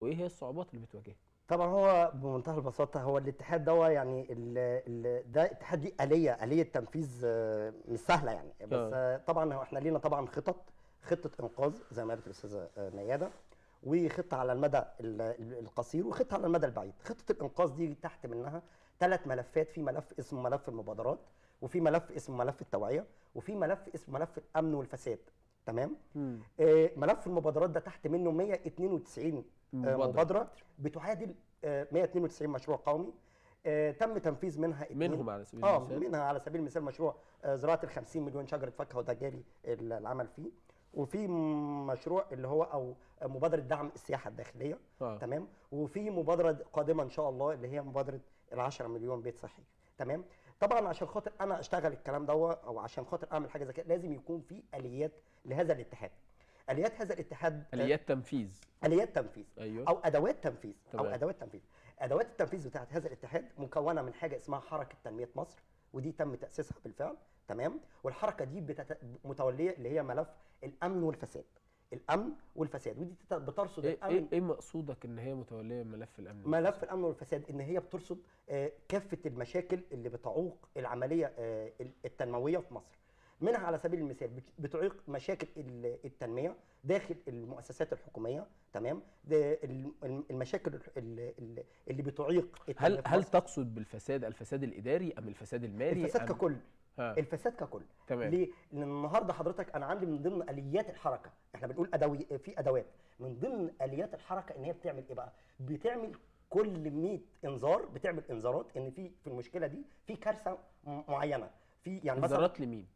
وايه هي الصعوبات اللي بتواجهها؟ طبعا هو بمنتهى البساطه، هو الاتحاد ده يعني ده اتحاد دي آلية تنفيذ مش سهله يعني. بس اه. طبعا هو احنا لينا طبعا خطه انقاذ زي ما قالت الاستاذه مياده، وخطه على المدى القصير وخطه على المدى البعيد. خطه الانقاذ دي تحت منها 3 ملفات، في ملف اسمه ملف المبادرات، وفي ملف اسمه ملف التوعيه، وفي ملف اسمه ملف الامن والفساد. تمام. امم. ملف المبادرات ده تحت منه 192 مبادره. مبادره بتعادل 192 مشروع قومي. تم تنفيذ منها منهم اثنين. على سبيل المثال. منها على سبيل المثال مشروع زراعه ال 50 مليون شجره فاكهه، وده جاري العمل فيه. وفي مشروع اللي هو او مبادره دعم السياحه الداخليه. تمام. وفي مبادره قادمه ان شاء الله اللي هي مبادره ال 10 مليون بيت صحي. تمام. طبعا عشان خاطر انا اشتغل الكلام دوت، او عشان خاطر اعمل حاجه زي كده، لازم يكون في اليات لهذا الاتحاد. اليات هذا الاتحاد اليات تنفيذ. اليات تنفيذ. ايوه. او ادوات تنفيذ. تمام. ادوات التنفيذ بتاعت هذا الاتحاد مكونه من حاجه اسمها حركه تنميه مصر، ودي تم تاسيسها بالفعل. تمام. والحركه دي متوليه اللي هي ملف الامن والفساد. الامن والفساد، ودي بترصد الامن. ايه مقصودك ان هي متوليه ملف الامن والفساد؟ ملف الامن والفساد ان هي بترصد كافه المشاكل اللي بتعوق العمليه التنمويه في مصر. منها على سبيل المثال بتعيق مشاكل التنميه داخل المؤسسات الحكوميه. تمام. المشاكل اللي بتعيق هل تقصد بالفساد الفساد الاداري ام الفساد المالي؟ الفساد ككل. الفساد ككل. تمام. ليه؟ لان النهارده حضرتك انا عندي من ضمن اليات الحركه، احنا بنقول في ادوات من ضمن اليات الحركه ان هي بتعمل ايه بقى؟ بتعمل كل 100 انذار، بتعمل انذارات ان في المشكله دي في كارثه معينه. في يعني انذارات لمين؟